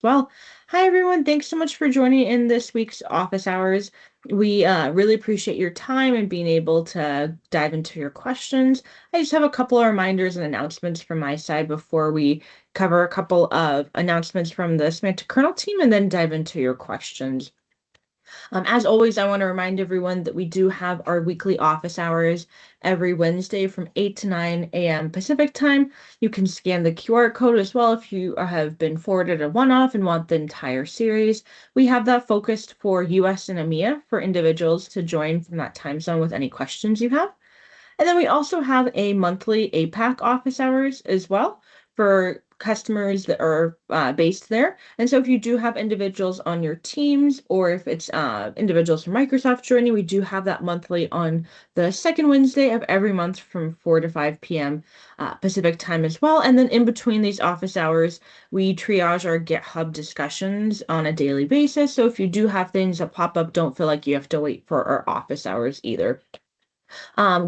Well, hi everyone. Thanks so much for joining in this week's office hours. We really appreciate your time and being able to dive into your questions. I just have a couple of reminders and announcements from my side before we cover a couple of announcements from the Semantic Kernel team and then dive into your questions. As always, I want to remind everyone that we do have our weekly office hours every Wednesday from 8 to 9 a.m. Pacific time. You can scan the QR code as well if you have been forwarded a one-off and want the entire series. We have that focused for US and EMEA for individuals to join from that time zone with any questions you have. And then we also have a monthly APAC office hours as well for customers that are based there. And so if you do have individuals on your teams or if it's individuals from Microsoft joining, we do have that monthly on the second Wednesday of every month from 4 to 5 p.m. Pacific time as well. And then in between these office hours, we triage our GitHub discussions on a daily basis. So if you do have things that pop up, don't feel like you have to wait for our office hours either.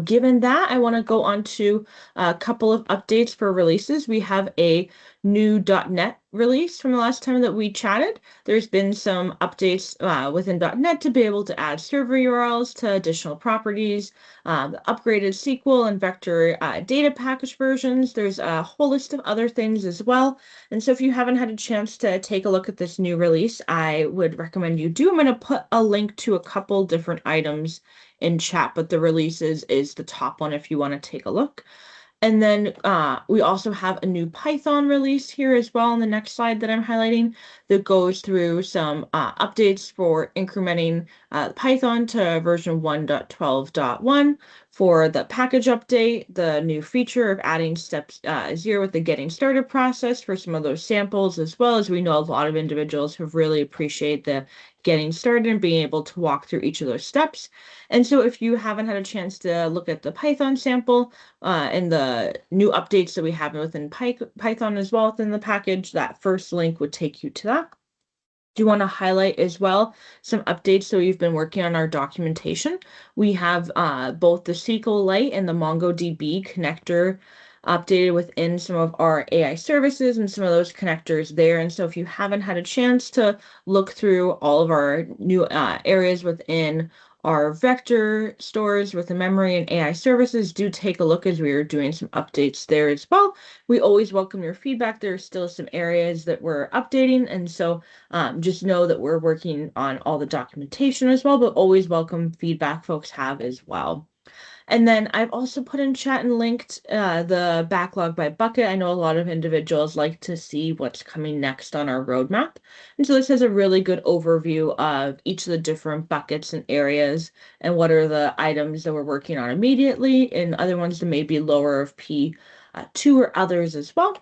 Given that, I want to go on to a couple of updates for releases. We have a new .NET release from the last time that we chatted. There's been some updates within .NET to be able to add server URLs to additional properties, the upgraded SQL and vector data package versions. There's a whole list of other things as well. And so if you haven't had a chance to take a look at this new release, I would recommend you do. I'm going to put a link to a couple different items in chat, but the releases is the top one if you want to take a look. And then we also have a new Python release here as well on the next slide that I'm highlighting that goes through some updates for incrementing Python to version 1.12.1 for the package update, the new feature of adding steps 0 with the getting started process for some of those samples, as well as we know a lot of individuals have really appreciated the getting started and being able to walk through each of those steps. And so if you haven't had a chance to look at the Python sample, and the new updates that we have within Python as well within the package, that first link would take you to that. Do you want to highlight as well some updates? So we've been working on our documentation. We have both the SQLite and the MongoDB connector updated within some of our AI services and some of those connectors there. And so if you haven't had a chance to look through all of our new areas within our vector stores with the memory and AI services, do take a look as we are doing some updates there as well. We always welcome your feedback. There are still some areas that we're updating. And so just know that we're working on all the documentation as well, but always welcome feedback folks have as well. And then I've also put in chat and linked the backlog by bucket. I know a lot of individuals like to see what's coming next on our roadmap. And so this has a really good overview of each of the different buckets and areas and what are the items that we're working on immediately and other ones that may be lower of P2 or others as well.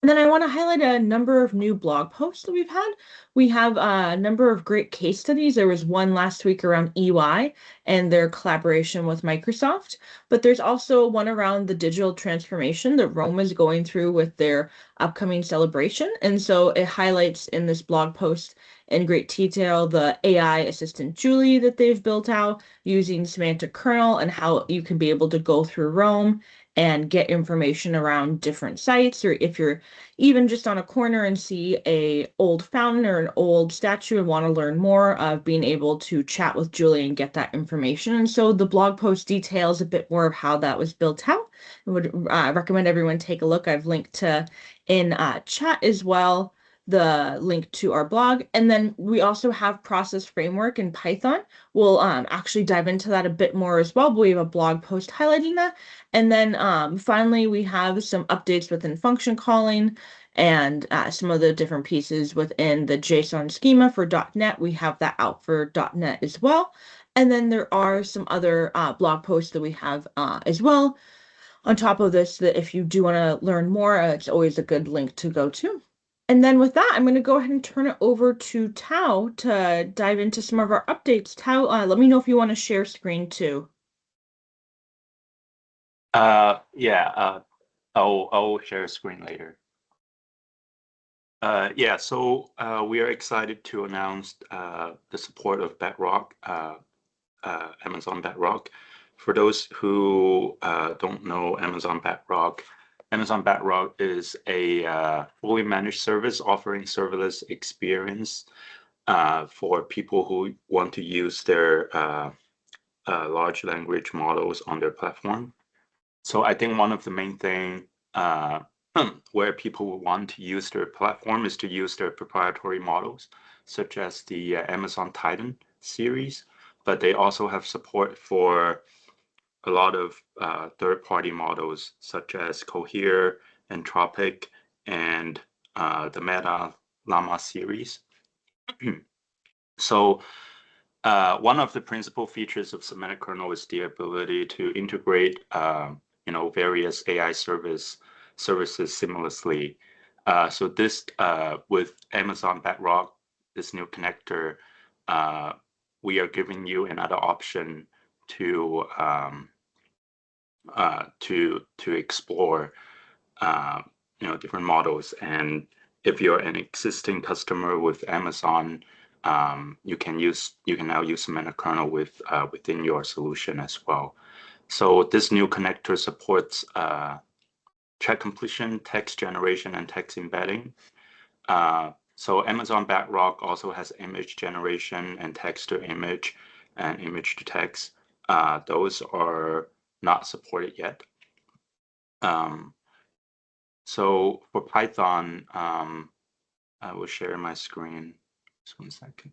And then I want to highlight a number of new blog posts that we've had. We have a number of great case studies. There was one last week around EY and their collaboration with Microsoft, but there's also one around the digital transformation that Rome is going through with their upcoming celebration. And so it highlights in this blog post in great detail the AI assistant Julie that they've built out using Semantic Kernel and how you can be able to go through Rome and get information around different sites, or if you're even just on a corner and see a old fountain or an old statue and want to learn more of being able to chat with Julie and get that information. And so the blog post details a bit more of how that was built out. I would recommend everyone take a look. I've linked to in chat as well the link to our blog. And then we also have process framework in Python. We'll actually dive into that a bit more as well, but we have a blog post highlighting that. And then finally, we have some updates within function calling and some of the different pieces within the JSON schema for .NET. We have that out for .NET as well. And then there are some other blog posts that we have as well on top of this that if you do want to learn more, it's always a good link to go to. And then with that, I'm going to go ahead and turn it over to Tao to dive into some of our updates. Tao, let me know if you want to share screen too. Yeah, I'll share a screen later. Yeah, so we are excited to announce the support of Bedrock, Amazon Bedrock. For those who don't know Amazon Bedrock, Amazon Bedrock is a fully managed service offering serverless experience for people who want to use their large language models on their platform. So I think one of the main thing uh, where people want to use their platform is to use their proprietary models, such as the Amazon Titan series, but they also have support for a lot of third-party models, such as Cohere, Anthropic, and the Meta Llama series. So one of the principal features of Semantic Kernel is the ability to integrate, various AI services seamlessly. So this, with Amazon Bedrock, this new connector, uh, we are giving you another option to explore, uh, different models. And if you're an existing customer with Amazon, you can now use Semantic Kernel within your solution as well. So this new connector supports check completion, text generation, and text embedding. So Amazon Bedrock also has image generation and text to image and image to text. Those are not supported yet. So for Python, I will share my screen. Just 1 second.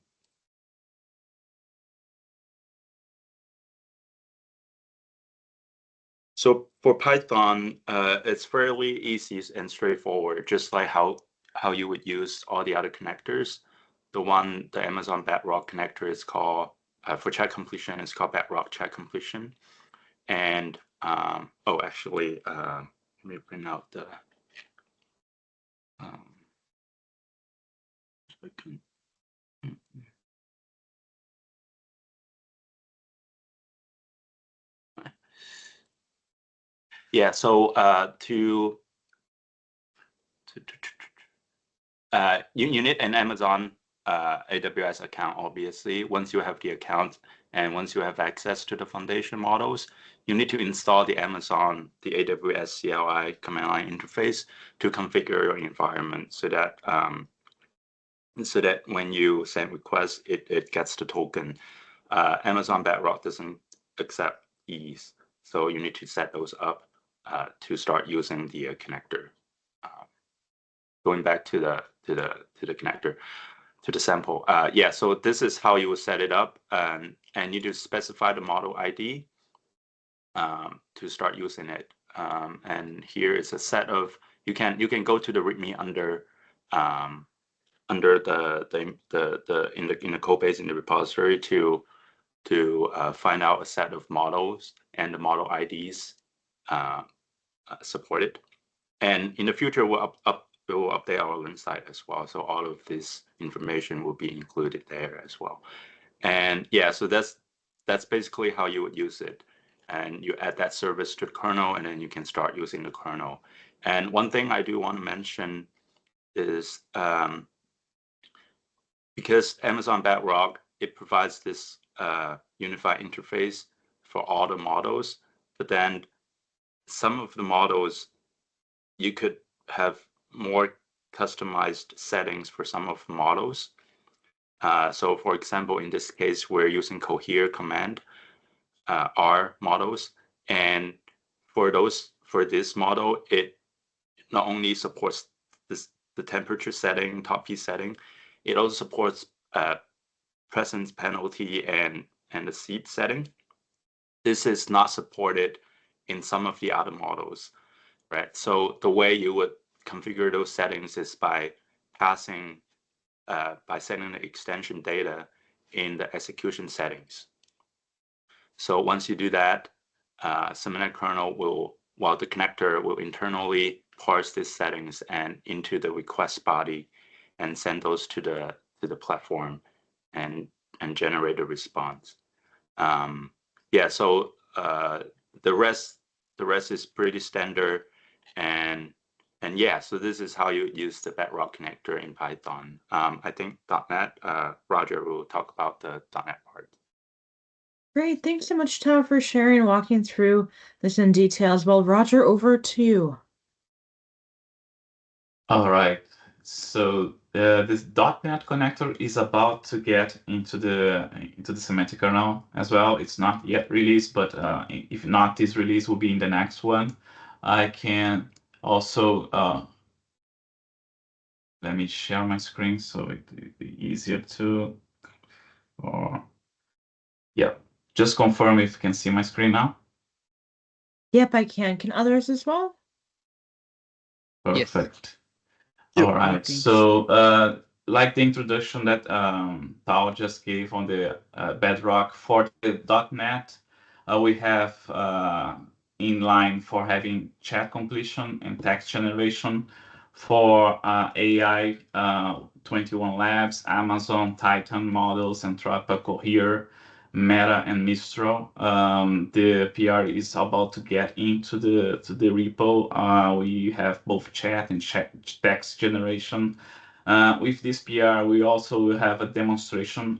So for Python, it's fairly easy and straightforward, just like how you would use all the other connectors. The Amazon Bedrock connector is called, for check completion, it's called Bedrock check completion. And actually, let me bring out the um, so I can, yeah. So you need an Amazon AWS account, obviously. Once you have the account and once you have access to the foundation models, you need to install the AWS CLI command line interface to configure your environment so that when you send requests, it gets the token. Amazon Bedrock doesn't accept these, so you need to set those up to start using the connector. Going back to the connector, to the sample. Yeah, so this is how you would set it up, and you just specify the model ID to start using it. And here is a set of, you can go to the README under in the code base in the repository to find out a set of models and the model IDs supported. And in the future, we will update our link site as well. So all of this information will be included there as well. And yeah, so that's basically how you would use it. And you add that service to the kernel, and then you can start using the kernel. And one thing I do want to mention is because Amazon Bedrock, it provides this unified interface for all the models, but then some of the models you could have more customized settings for some of the models. So for example, in this case, we're using Cohere command R models. And for this model, it not only supports the temperature setting, top P setting, it also supports presence penalty and the seed setting. This is not supported in some of the other models, right? So the way you would configure those settings is by passing, by sending the extension data in the execution settings. So once you do that, Semantic Kernel will, while the connector will internally parse these settings and into the request body and send those to the platform and generate a response. Yeah, so the rest is pretty standard, and yeah, so this is how you use the Bedrock connector in Python. I think .NET, Roger will talk about the .NET part. Great. Thanks so much, Tao, for sharing and walking through this in detail as well. Roger, over to you. All right. So this .NET connector is about to get into the semantic kernel as well. It's not yet released, but if not this release, will be in the next one. I can also let me share my screen so it be easier to. Or yeah, just confirm if you can see my screen now. Yep, I can. Can others as well? Yes. Perfect. All Yep. Great, right. thanks. So, like the introduction that Tao just gave on the Bedrock for the .NET, we have inline for having chat completion and text generation for AI, 21 Labs, Amazon, Titan models, Anthropic, Cohere, Meta, and Mistral. The PR is about to get into the repo. We have both chat and text generation. With this PR, we also have a demonstration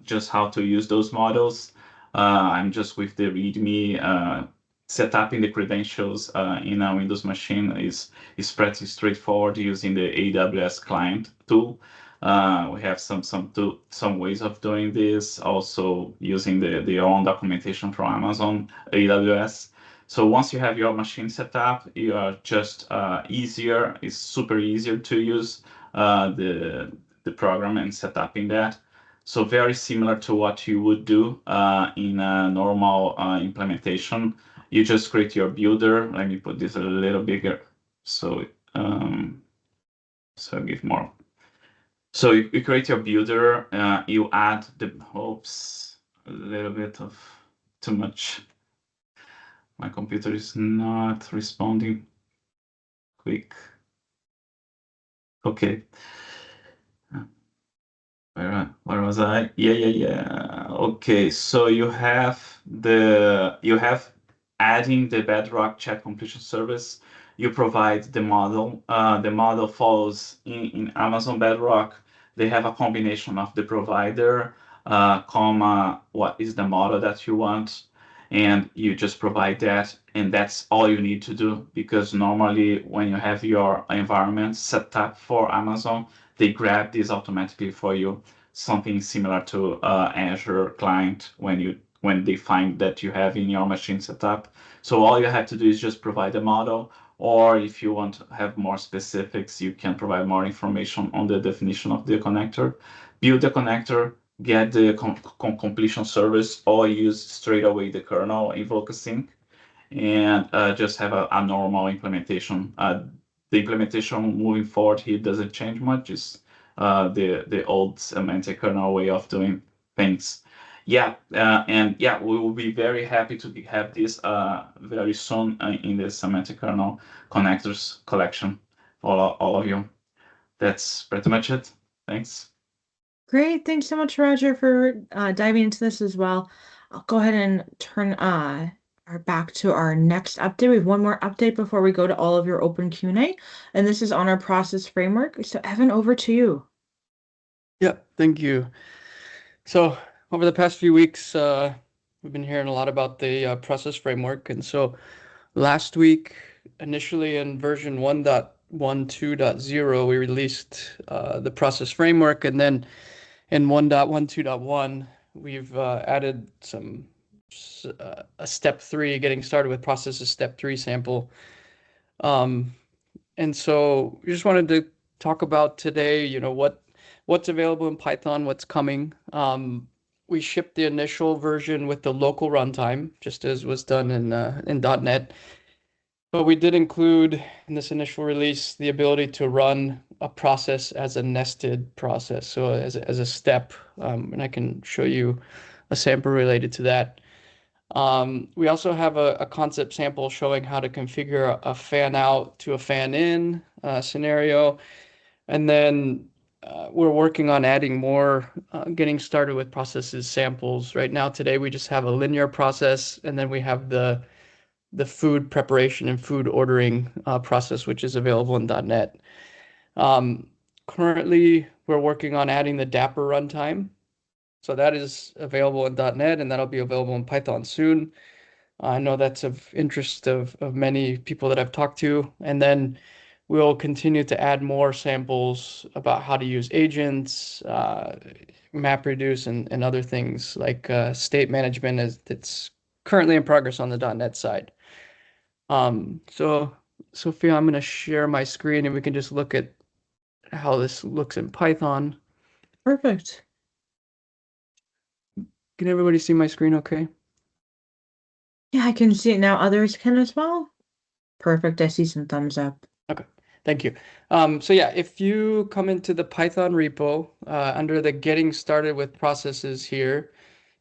just how to use those models. I'm just with the README. Setting the credentials in a Windows machine is pretty straightforward using the AWS client tool. We have some ways of doing this, also using the own documentation from Amazon AWS. So once you have your machine set up, you are just easier. It's super easier to use the program and set up in that. So very similar to what you would do in a normal implementation. You just create your builder. Let me put this a little bigger so so give more. So you create your builder. You add the oops a little bit of too much. My computer is not responding quick. Okay. Where was I? Yeah. Okay, so you have adding the Bedrock chat completion service. You provide the model. The model follows in Amazon Bedrock. They have a combination of the provider, comma, what is the model that you want, and you just provide that, and that's all you need to do because normally when you have your environment set up for Amazon, they grab this automatically for you, something similar to Azure client when they find that you have in your machine set up. So all you have to do is just provide a model, or if you want to have more specifics, you can provide more information on the definition of the connector, build the connector, get the completion service, or use straight away the kernel invoke a sync and just have a normal implementation. The implementation moving forward here doesn't change much. It's the old semantic kernel way of doing things. Yeah, and yeah, we will be very happy to have this very soon in the semantic kernel connectors collection for all of you. That's pretty much it. Thanks. Great. Thanks so much, Roger, for diving into this as well. I'll go ahead and turn our back to our next update. We have one more update before we go to all of your open Q&A, and this is on our process framework. So, Evan, over to you. Yeah, thank you. So over the past few weeks, we've been hearing a lot about the process framework. And so last week, initially in version 1.12.0, we released the process framework. And then in 1.12.1, we've added a step 3, getting started with processes step 3 sample. And so we just wanted to talk about today, what's available in Python, what's coming. We shipped the initial version with the local runtime, just as was done in .NET. But we did include in this initial release the ability to run a process as a nested process, so as a step. And I can show you a sample related to that. We also have a concept sample showing how to configure a fan out to a fan in scenario. And then we're working on adding more, getting started with processes samples. Right now, today, we just have a linear process, and then we have the food preparation and food ordering process, which is available in .NET. Currently, we're working on adding the Dapper runtime. So that is available in .NET, and that'll be available in Python soon. I know that's of interest of many people that I've talked to. And then We'll continue to add more samples about how to use agents, MapReduce, and other things like state management as it's currently in progress on the .NET side. So Sophia, I'm going to share my screen and we can just look at how this looks in Python. Perfect. Can everybody see my screen okay? Yeah, I can see it now. Others can as well. Perfect. I see some thumbs up. Okay, thank you. So yeah, if you come into the Python repo under the getting started with processes here,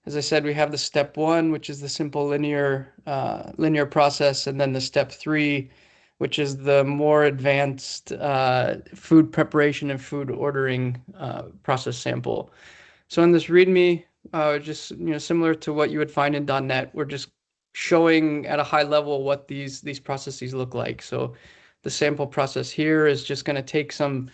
as I said, we have the step 1, which is the simple linear process, and then the step 3, which is the more advanced food preparation and food ordering process sample. So in this README, just similar to what you would find in .NET, we're just showing at a high level what these processes look like. So the sample process here is just going to take some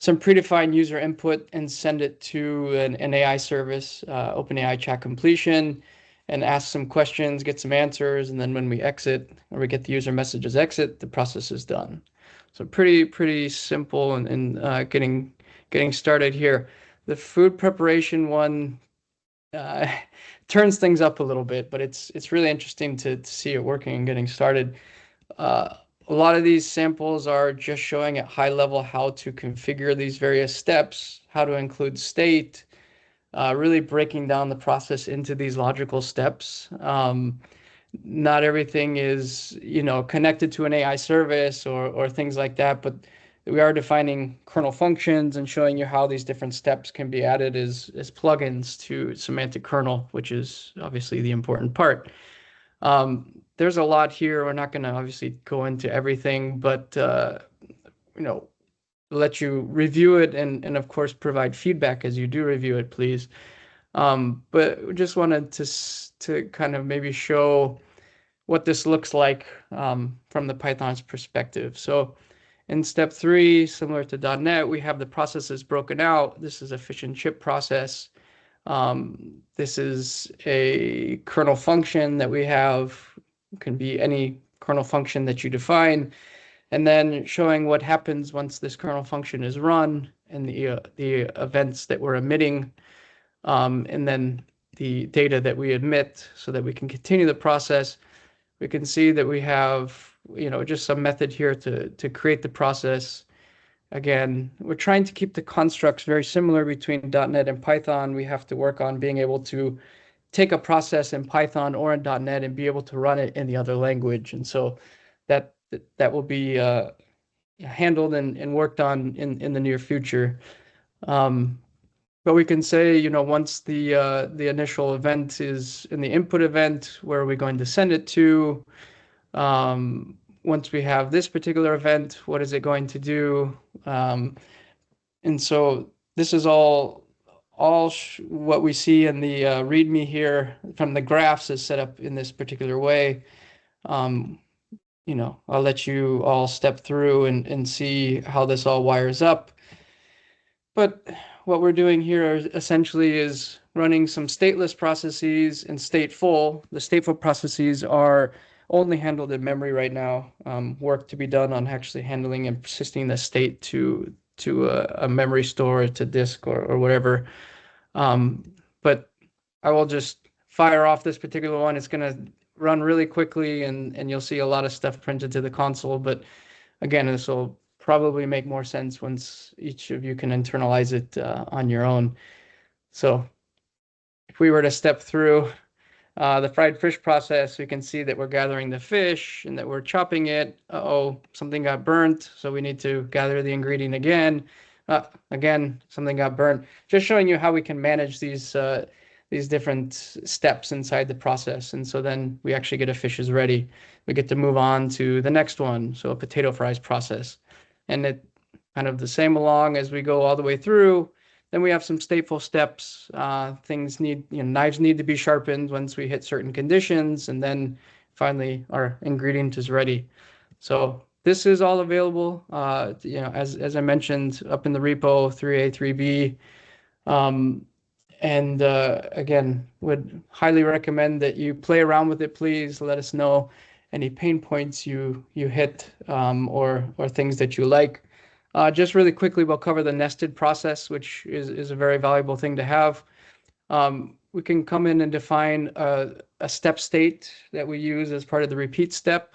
predefined user input and send it to an AI service, OpenAI chat completion, and ask some questions, get some answers, and then when we exit or we get the user messages exit, the process is done. So pretty simple and getting started here. The food preparation one uh, turns things up a little bit, but it's really interesting to see it working and getting started. A lot of these samples are just showing at high level how to configure these various steps, how to include state, really breaking down the process into these logical steps. Not everything is, connected to an AI service or things like that, but we are defining kernel functions and showing you how these different steps can be added as plugins to Semantic Kernel, which is obviously the important part. There's a lot here. We're not going to obviously go into everything, but let you review it and of course provide feedback as you do review it, please. But we just wanted to kind of maybe show what this looks like from the Python's perspective. So in step 3, similar to .NET, we have the processes broken out. This is a fish and chip process. This is a kernel function that we have, can be any kernel function that you define, and then showing what happens once this kernel function is run and the events that we're emitting, and then the data that we emit so that we can continue the process. We can see that we have, just some method here to create the process. Again, we're trying to keep the constructs very similar between .NET and Python. We have to work on being able to take a process in Python or in .NET and be able to run it in the other language. And so that will be handled and worked on in the near future. But we can say, once the initial event is in the input event, where are we going to send it to? Once we have this particular event, what is it going to do? And so this is all what we see in the README here from the graphs is set up in this particular way. I'll let you all step through and see how this all wires up. But what we're doing here essentially is running some stateless processes and stateful. The stateful processes are only handled in memory right now. Work to be done on actually handling and persisting the state to a memory store, to disk or whatever. But I will just fire off this particular one. It's going to run really quickly and you'll see a lot of stuff printed to the console. But again, this will probably make more sense once each of you can internalize it on your own. So if we were to step through the fried fish process, we can see that we're gathering the fish and that we're chopping it. Uh-oh, something got burnt, so we need to gather the ingredient again. Again, something got burnt. Just showing you how we can manage these different steps inside the process. And so then we actually get a fish is ready. We get to move on to the next one, so a potato fries process. And it kind of the same along as we go all the way through. Then we have some stateful steps. Things knives need to be sharpened once we hit certain conditions, and then finally our ingredient is ready. So this is all available, as I mentioned, up in the repo 3A, 3B. Again, would highly recommend that you play around with it, please. Let us know any pain points you hit, or things that you like. Just really quickly, we'll cover the nested process, which is a very valuable thing to have. We can come in and define a step state that we use as part of the repeat step,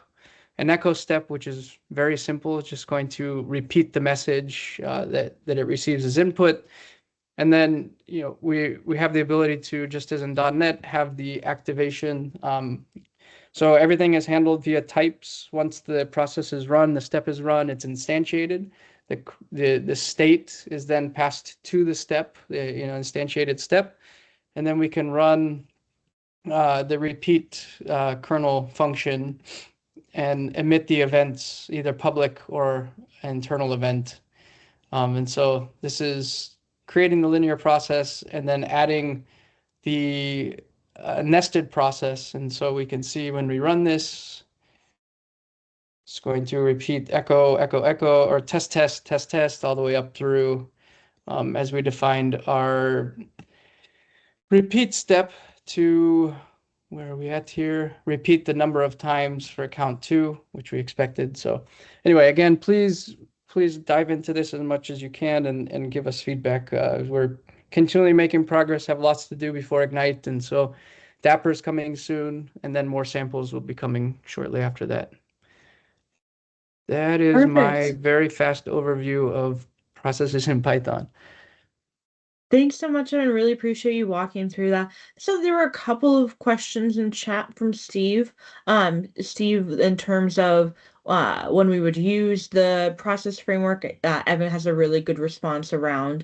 an echo step, which is very simple. It's just going to repeat the message that it receives as input. And then, we have the ability to, just as in .NET, have the activation. So everything is handled via types. Once the process is run, the step is run, it's instantiated. The state is then passed to the step, the instantiated step, and then we can run the repeat kernel function and emit the events, either public or internal event. And so this is creating the linear process and then adding the nested process. And so we can see when we run this, it's going to repeat echo, echo, echo, or test, test, test, test, all the way up through, as we defined our repeat step to, where are we at here? Repeat the number of times for count 2, which we expected. So anyway, again, please dive into this as much as you can and give us feedback. We're continually making progress, have lots to do before Ignite. And so Dapper's coming soon, and then more samples will be coming shortly after that. That is my Perfect. very fast overview of processes in Python. Thanks so much, and I really appreciate you walking through that. So there were a couple of questions in chat from Steve. Steve, in terms of when we would use the process framework, Evan has a really good response around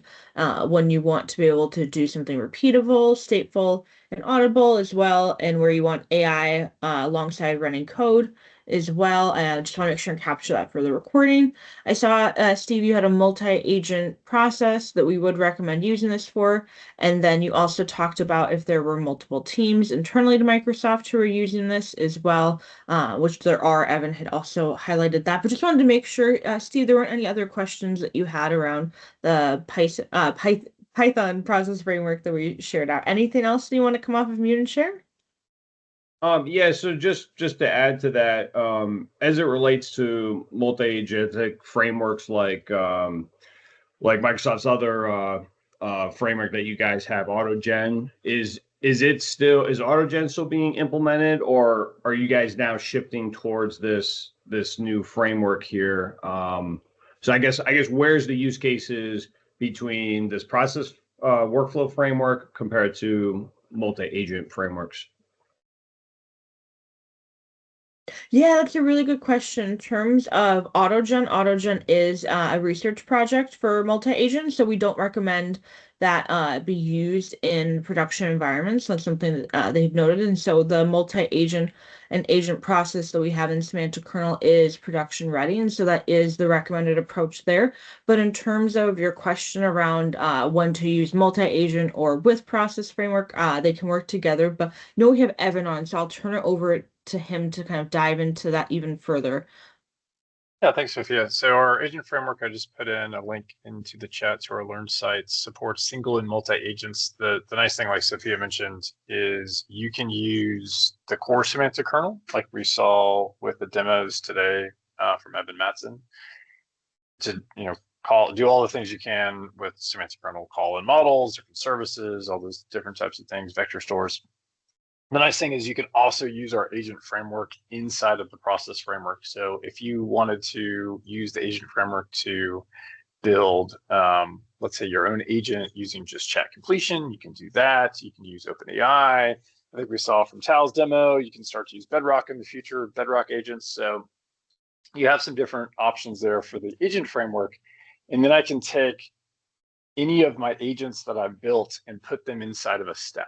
when you want to be able to do something repeatable, stateful, and audible as well, and where you want AI alongside running code as well. And I just want to make sure and capture that for the recording. I saw, Steve, you had a multi-agent process that we would recommend using this for. And then you also talked about if there were multiple teams internally to Microsoft who were using this as well, which there are. Evan had also highlighted that. But just wanted to make sure, Steve, there weren't any other questions that you had around the Python process framework that we shared out. Anything else that you want to come off of mute and share? Yeah, so just to add to that, as it relates to multi-agentic frameworks like Microsoft's other framework that you guys have, AutoGen, is AutoGen still being implemented, or are you guys now shifting towards this new framework here? So I guess where's the use cases between this process workflow framework compared to multi-agent frameworks? Yeah, that's a really good question. In terms of AutoGen is a research project for multi-agent, so we don't recommend that be used in production environments. That's something that they've noted. And so the multi-agent and agent process that we have in Semantic Kernel is production ready. And so that is the recommended approach there. But in terms of your question around when to use multi-agent or with process framework, they can work together. But I know we have Evan on, so I'll turn it over to him to kind of dive into that even further. Yeah, thanks, Sophia. So our agent framework, I just put in a link into the chat to our Learn site, supports single and multi-agents. The nice thing, like Sophia mentioned, is you can use the core semantic kernel, like we saw with the demos today from Evan Matson, to do all the things you can with semantic kernel, call in models, different services, all those different types of things, vector stores. The nice thing is you can also use our agent framework inside of the process framework. So if you wanted to use the agent framework to build, let's say, your own agent using just chat completion, you can do that. You can use OpenAI. I think we saw from Tal's demo, you can start to use Bedrock in the future, Bedrock agents. So you have some different options there for the agent framework. And then I can take any of my agents that I've built and put them inside of a step.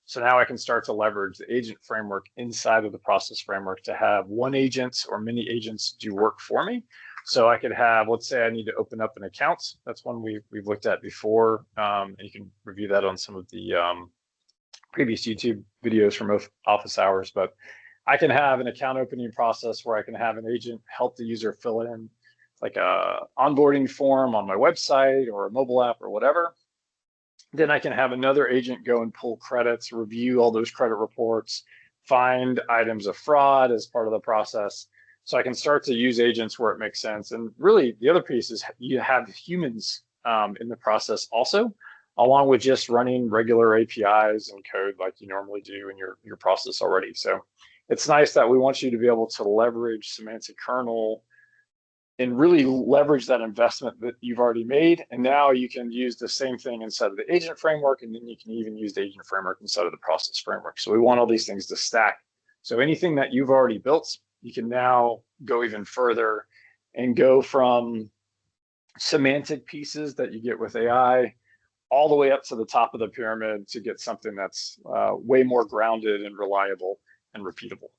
So now I can start to leverage the agent framework inside of the process framework to have one agent or many agents do work for me. So I could have, let's say I need to open up an account. That's one we've looked at before. And you can review that on some of the previous YouTube videos from office hours. But I can have an account opening process where I can have an agent help the user fill in like a onboarding form on my website or a mobile app or whatever. Then I can have another agent go and pull credits, review all those credit reports, find items of fraud as part of the process. So I can start to use agents where it makes sense. And really, the other piece is you have humans in the process also, along with just running regular APIs and code like you normally do in your process already. So it's nice that we want you to be able to leverage Semantic Kernel and really leverage that investment that you've already made. And now you can use the same thing inside of the agent framework, and then you can even use the agent framework inside of the process framework. So we want all these things to stack. So anything that you've already built, you can now go even further and go from semantic pieces that you get with AI all the way up to the top of the pyramid to get something that's way more grounded and reliable and repeatable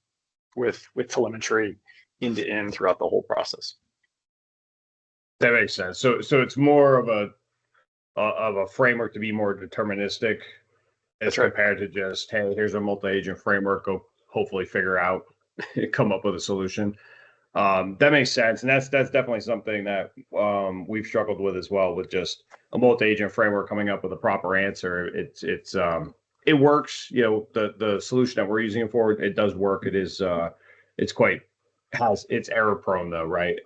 with telemetry end to end throughout the whole process. That makes sense. So it's more of a framework to be more deterministic as compared to just, hey, here's a multi-agent framework, go hopefully figure out, come up with a solution. That makes sense, and that's definitely something that we've struggled with as well, with just a multi-agent framework coming up with a proper answer. It works. You know, the solution that we're using it for, it does work. It's error prone though, right?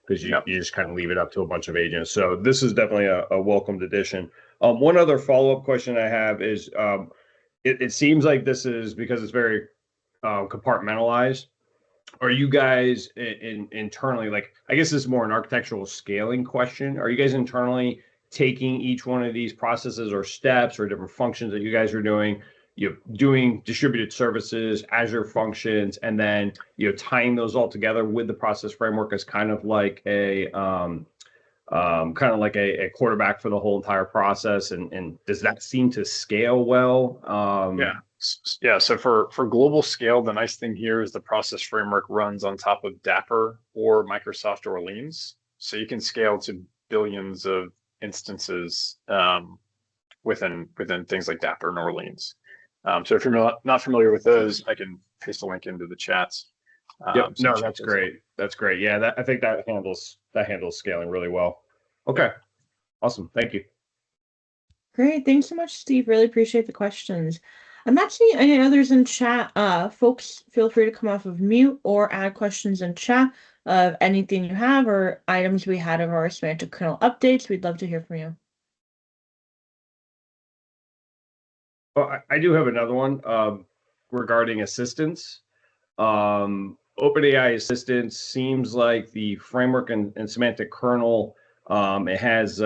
Because you just kind of leave it up to a bunch of agents. So this is definitely a welcomed addition. One other follow-up question I have is, it seems like this is because it's very compartmentalized. Are you guys internally, like, I guess this is more an architectural scaling question. Are you guys internally taking each one of these processes or steps or different functions that you guys are doing, doing distributed services, Azure functions, and then, tying those all together with the process framework as kind of like a quarterback for the whole entire process? And does that seem to scale well? Yeah. So for global scale, the nice thing here is the process framework runs on top of Dapper or Microsoft Orleans. So you can scale to billions of instances within things like Dapper and Orleans. So if you're not familiar with those, I can paste a link into the chats. Yep. No, that's great. That's great. Yeah, I think that handles scaling really well. Okay. Awesome. Thank you. Great. Thanks so much, Steve. Really appreciate the questions. I'm not seeing any others in chat. Folks, feel free to come off of mute or add questions in chat of anything you have or items we had of our Semantic Kernel updates. We'd love to hear from you. Well, I do have another one regarding assistance. OpenAI Assistance seems like the framework and Semantic Kernel, it has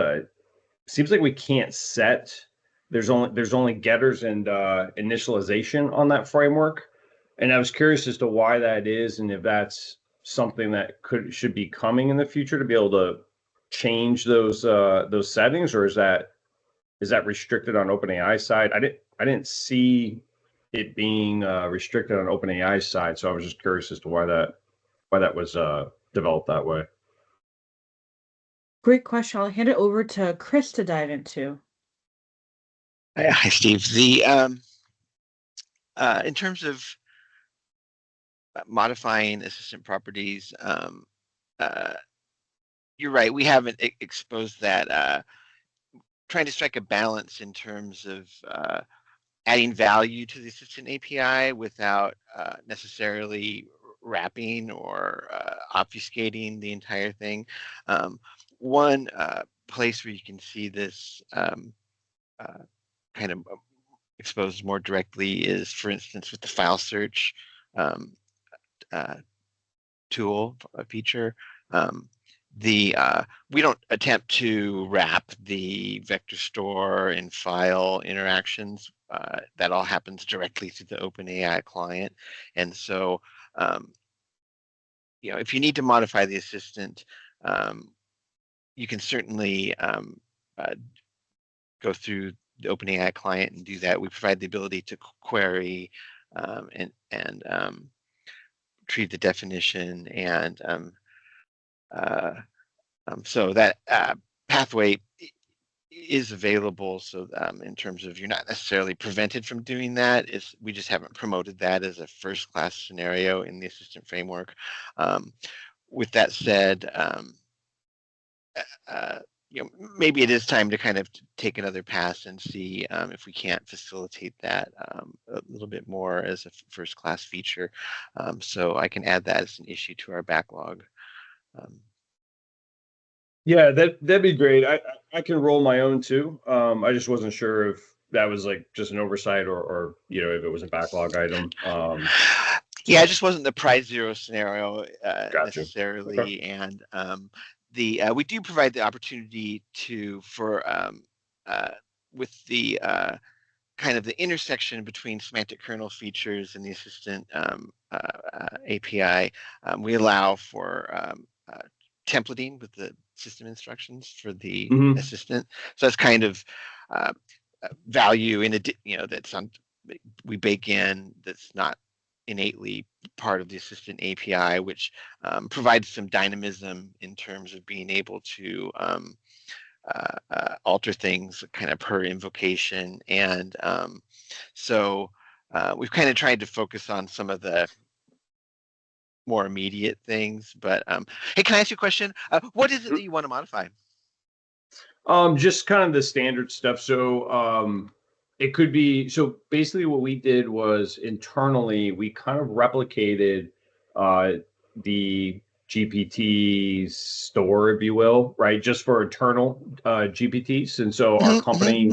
seems like we can't set. There's only getters and initialization on that framework, and I was curious as to why that is, and if that's something that should be coming in the future to be able to change those settings, or is that restricted on OpenAI side? I didn't see it being restricted on OpenAI side, so I was just curious as to why that was developed that way. Great question. I'll hand it over to Chris to dive into. Hi, Steve. In terms of modifying assistant properties, you're right. We haven't exposed that. Trying to strike a balance in terms of adding value to the assistant API without necessarily wrapping or obfuscating the entire thing. One place where you can see this kind of exposed more directly is, for instance, with the file search tool feature. We don't attempt to wrap the vector store and file interactions. That all happens directly through the OpenAI client. And so, if you need to modify the assistant, you can certainly go through the OpenAI client and do that. We provide the ability to query and retrieve the definition, and so that pathway is available. So in terms of, you're not necessarily prevented from doing that. We just haven't promoted that as a first-class scenario in the assistant framework. With that said, maybe it is time to kind of take another pass and see if we can't facilitate that a little bit more as a first class feature. So I can add that as an issue to our backlog. Yeah, that'd be great. I can roll my own too. I just wasn't sure if that was like just an oversight or if it was a backlog item. Yeah, it just wasn't the prize zero scenario Gotcha. necessarily, Okay. and we do provide the opportunity with the kind of the intersection between semantic kernel features and the assistant API. We allow for templating with the system instructions for the assistant. So that's kind of value that's we bake in that's not innately part of the assistant API, which provides some dynamism in terms of being able to alter things kind of per invocation. And so we've kind of tried to focus on some of the more immediate things. But hey, can I ask you a question? What is it that you want to modify? Just kind of the standard stuff. So it could be, so basically what we did was internally we kind of replicated the GPT store, if you will, right? Just for internal GPTs. And so our company,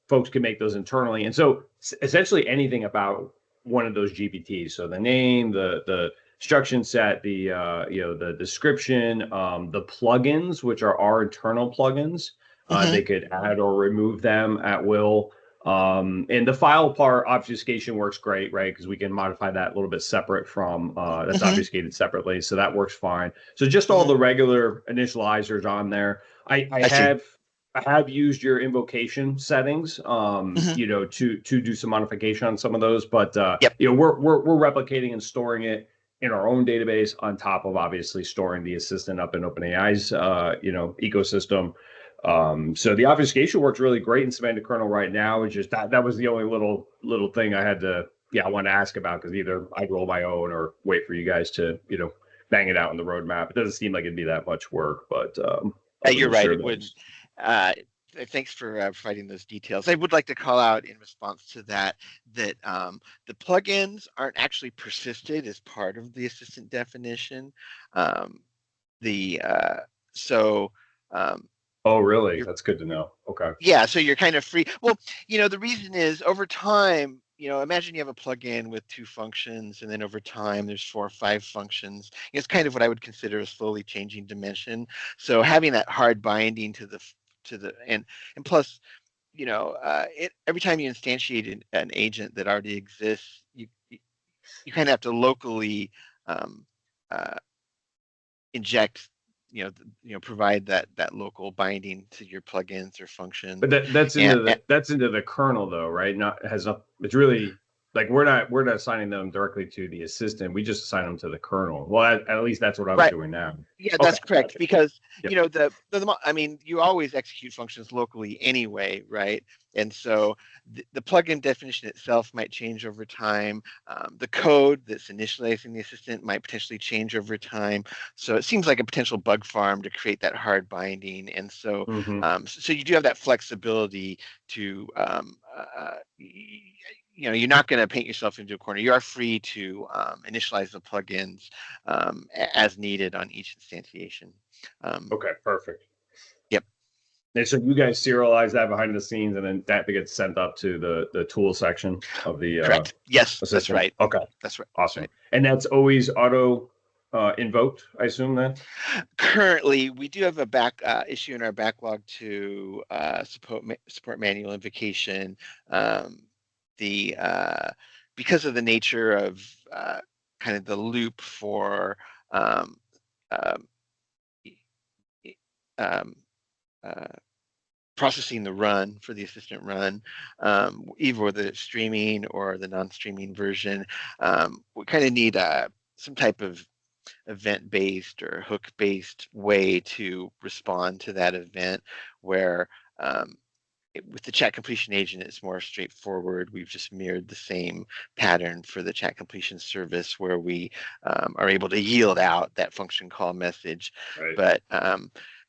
folks can make those internally. And so essentially anything about one of those GPTs. So the name, the instruction set, the description, the plugins, which are our internal plugins. They could add or remove them at will. And the file part obfuscation works great, right? Because we can modify that a little bit separate from that's obfuscated separately. So that works fine. So just all the regular initializers on there. I have used your invocation settings, to do some modification on some of those, but we're replicating and storing it in our own database on top of obviously storing the assistant up in OpenAI's ecosystem. So the obfuscation works really great in semantic kernel right now. It's just that was the only little thing I wanted to ask about, because either I'd roll my own or wait for you guys to bang it out in the roadmap. It doesn't seem like it'd be that much work, but you're right. It wouldn't. Thanks for providing those details. I would like to call out in response to that the plugins aren't actually persisted as part of the assistant definition. Oh, really? That's good to know. Okay. Yeah, so you're kind of free. Well, the reason is over time, imagine you have a plugin with 2 functions, and then over time there's 4 or 5 functions. It's kind of what I would consider a slowly changing dimension. So having that hard binding to the and plus, every time you instantiate an agent that already exists, you kind of have to locally inject, provide that local binding to your plugins or functions. But that's into the kernel though, right? It's really like we're not assigning them directly to the assistant. We just assign them to the kernel. Well, at least that's what I'm doing now. Yeah, that's correct. Because you always execute functions locally anyway, right? And so the plugin definition itself might change over time. The code that's initializing the assistant might potentially change over time. So it seems like a potential bug farm to create that hard binding. And so, so you do have that flexibility to, you're not going to paint yourself into a corner. You are free to initialize the plugins as needed on each instantiation. Okay, perfect. Yep. And so you guys serialize that behind the scenes, and then that gets sent up to the tool section of the correct. Yes, assistant. That's right. Okay, that's right. Awesome. Right. And that's always auto invoked, I assume then? Currently, we do have a back issue in our backlog to support manual invocation. Because of the nature of kind of the loop for processing the run for the assistant run, either the streaming or the non-streaming version, we kind of need some type of event-based or hook-based way to respond to that event, where with the chat completion agent, it's more straightforward. We've just mirrored the same pattern for the chat completion service, where we are able to yield out that function call message. Right. But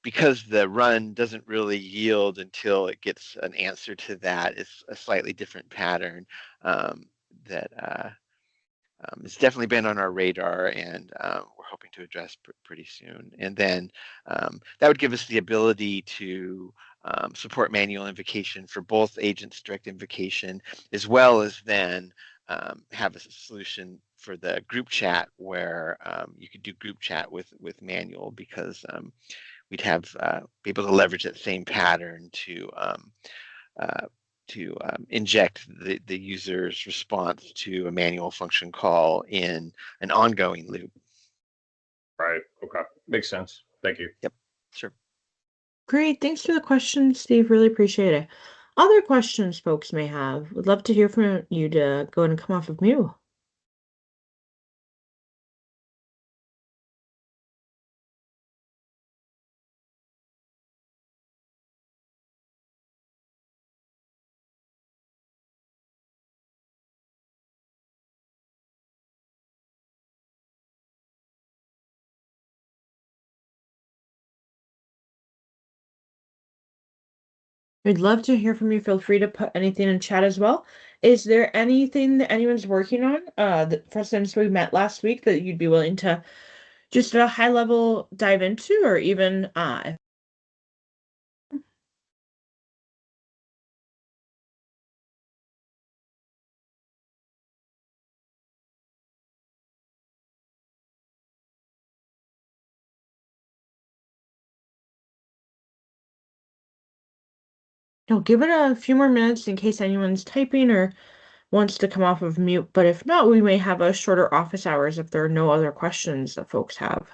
because the run doesn't really yield until it gets an answer to that, it's a slightly different pattern that it's definitely been on our radar, and we're hoping to address pretty soon. And then that would give us the ability to support manual invocation for both agents' direct invocation, as well as then have a solution for the group chat where you could do group chat with manual, because we'd have be able to leverage that same pattern to inject the user's response to a manual function call in an ongoing loop. Right. Okay. Makes sense. Thank you. Yep. Sure. Great. Thanks for the question, Steve. Really appreciate it. Other questions folks may have. Would love to hear from you to go ahead and come off of mute. We'd love to hear from you. Feel free to put anything in chat as well. Is there anything that anyone's working on, since we met last week, that you'd be willing to just at a high level dive into, or even give it a few more minutes in case anyone's typing or wants to come off of mute. But if not, we may have a shorter office hours if there are no other questions that folks have.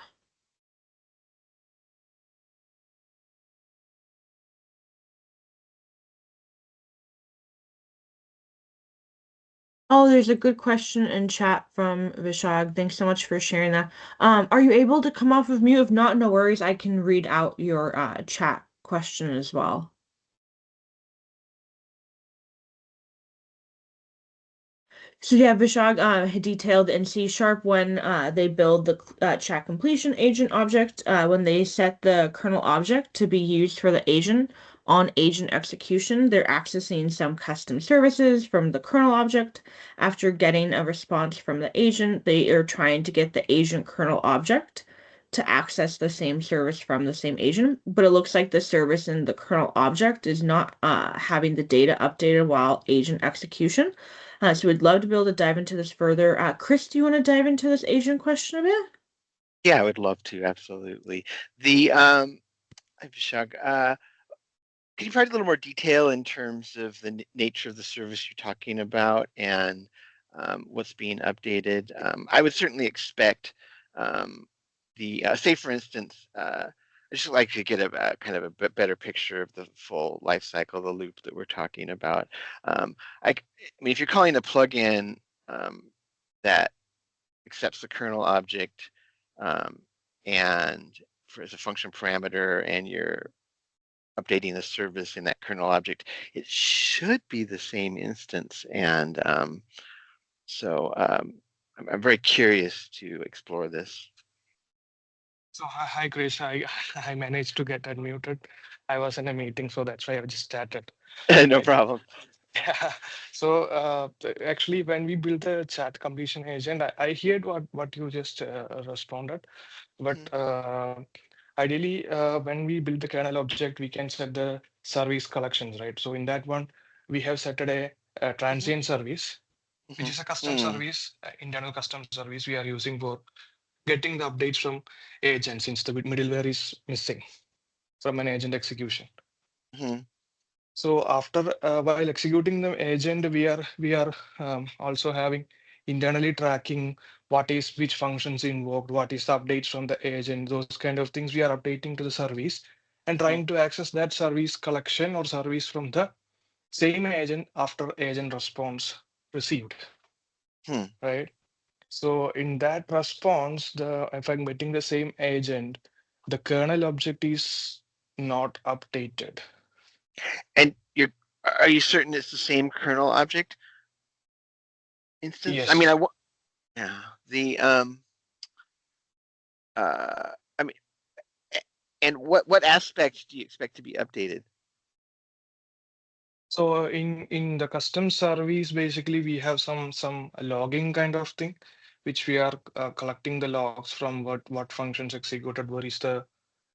Oh, there's a good question in chat from Vishag. Thanks so much for sharing that. Are you able to come off of mute? If not, no worries. I can read out your chat question as well. So yeah, Vishag had detailed in C# when they build the chat completion agent object, when they set the kernel object to be used for the agent on agent execution, they're accessing some custom services from the kernel object. After getting a response from the agent, they are trying to get the agent kernel object to access the same service from the same agent, but it looks like the service in the kernel object is not having the data updated while agent execution. So we'd love to be able to dive into this further. Chris, do you want to dive into this Asian question a bit? Yeah, I would love to. Absolutely. The Vishag, can you provide a little more detail in terms of the nature of the service you're talking about and what's being updated? I would certainly expect say, for instance, I just like to get a kind of a bit better picture of the full life cycle, the loop that we're talking about. I mean, if you're calling a plugin that accepts the kernel object and as a function parameter, and you're updating the service in that kernel object, it should be the same instance. And so I'm very curious to explore this. So hi Chris, I managed to get unmuted. I was in a meeting, so that's why I just started. No problem. Yeah. So actually, when we built the chat completion agent, I heard what you just responded, but ideally, when we build the kernel object, we can set the service collections, right? So in that one, we have set a transient service, which is a custom service, internal custom service we are using for getting the updates from agent, since the middleware is missing from an agent execution. So after while executing the agent, we are also having internally tracking which functions invoked, what is the updates from the agent, those kind of things we are updating to the service and trying to access that service collection or service from the same agent after agent response received. Right. So in that response, if I'm getting the same agent, the kernel object is not updated. And are you certain it's the same kernel object instance? Yes. I mean, I mean, And what aspects do you expect to be updated? So in the custom service, basically we have some logging kind of thing, which we are collecting the logs from what functions executed, what is the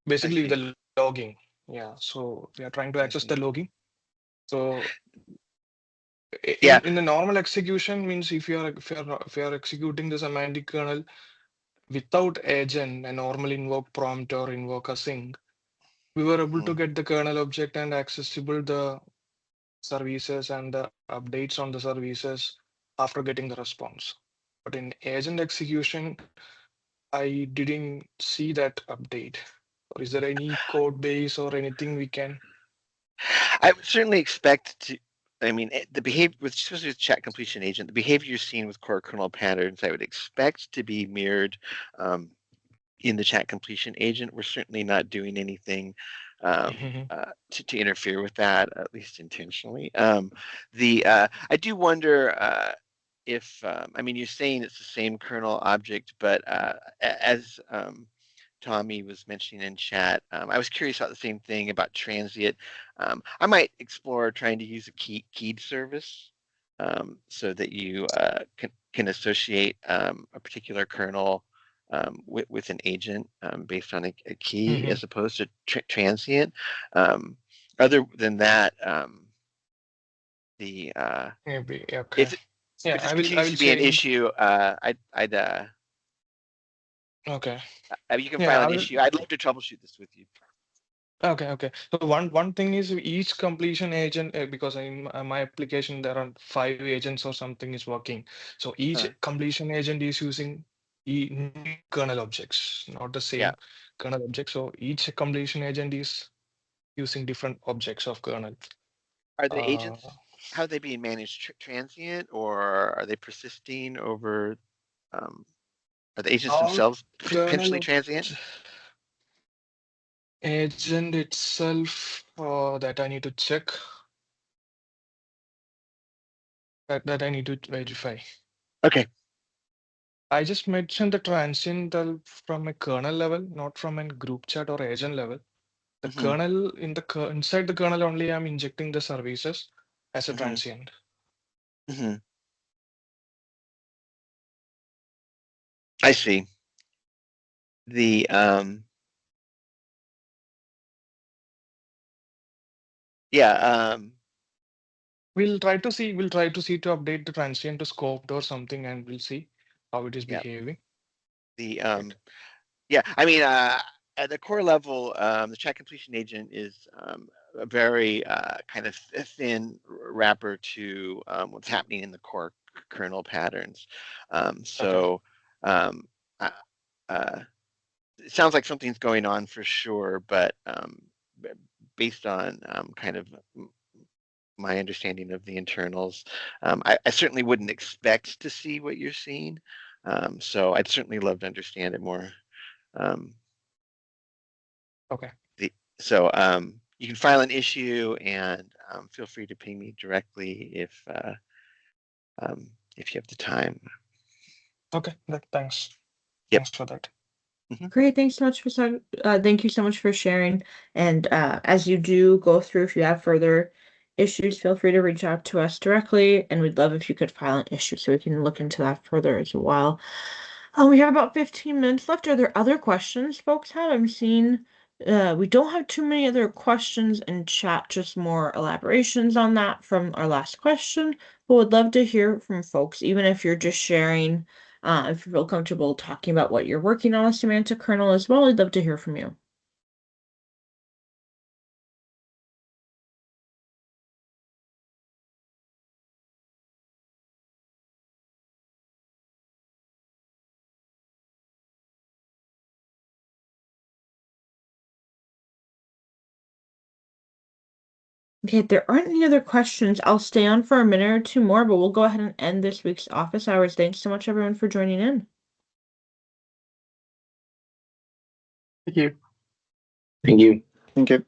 basically see. the logging. Yeah, so we are trying to I access the see. logging. So Yeah. in the normal execution means if you are executing the semantic kernel without agent, a normal invoke prompt or invoke async, we were able to get the kernel object and accessible the services and the updates on the services after getting the response. But in agent execution, I didn't see that update. Or is there any code base or anything we can? I would certainly expect to. I mean, the behavior with especially with chat completion agent, the behavior you're seeing with core kernel patterns, I would expect to be mirrored in the chat completion agent. We're certainly not doing anything to interfere with that, at least intentionally. I do wonder if I mean, you're saying it's the same kernel object, but as Tommy was mentioning in chat, I was curious about the same thing about transient. I might explore trying to use a keyed service so that you can associate a particular kernel with an agent based on a key as opposed to transient. Other than that, Maybe okay. if Yeah, this I continues will to be an change. issue, I'd Okay. you can Yeah, file I an will. issue. I'd love to troubleshoot this with you. Okay. So one thing is each completion agent, because in my application there are 5 agents or something is working. So each completion agent is using new kernel objects, not the Yeah. same kernel object. So each completion agent is using different objects of kernel. Are the agents, how are they being managed? Transient, or are they persisting over? Are the agents themselves potentially transient? Agent itself, that I need to check. That I need to verify. Okay. I just mentioned the transient from a kernel level, not from a group chat or agent level. The kernel inside the kernel only I'm injecting the services as a transient. I see. The yeah. We'll try to see to update the transient to scoped or something, and we'll see how it is behaving. The yeah, I mean, at the core level, the chat completion agent is a very kind of thin wrapper to what's happening in the core kernel patterns. So it sounds like something's going on for sure, but based on kind of my understanding of the internals, I certainly wouldn't expect to see what you're seeing. So I'd certainly love to understand it more. Okay. So you can file an issue and feel free to ping me directly if you have the time. Okay, thanks. Yep. Thanks for that. Great, thanks so much for thank you so much for sharing. And as you do go through, if you have further issues, feel free to reach out to us directly, and we'd love if you could file an issue so we can look into that further as well. We have about 15 minutes left. Are there other questions folks have? I'm seeing we don't have too many other questions in chat, just more elaborations on that from our last question. But would love to hear from folks, even if you're just sharing, if you feel comfortable talking about what you're working on with Semantic Kernel as well. I'd love to hear from you. Okay, if there aren't any other questions, I'll stay on for a minute or two more, but we'll go ahead and end this week's office hours. Thanks so much, everyone, for joining in. Thank you. Thank you. Thank you.